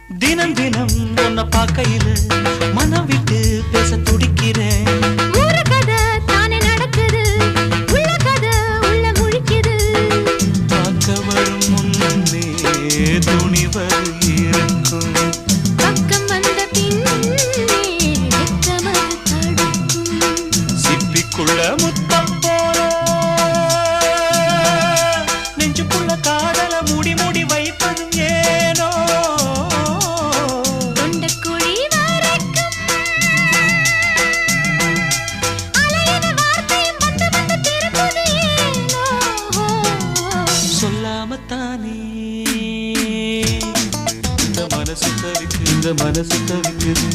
தினம் தினம் உன்னை பார்க்கையில மனம் விட்டு பேச துடிக்கிறேன். ஒரு கதை தானே நடக்குது, உள்ள கதை உள்ள முழிக்குது. பார்க்க வரும் முன்னே துணிவது இருக்கும், பக்கம் வந்த பின்னே வெட்கமது தடுக்கும். சிப்பிக்குள்ள முத்தம் போல நெஞ்சுக்குள்ள காதல மூடி மூடி வைப்பதும் ஏனோ. தொண்டக்குழி வரைக்கும் அலையின வார்த்தையும் வந்து வந்து திரும்புது ஏனோ. சொல்லாமத்தானே இந்த மனசு தவிக்குது.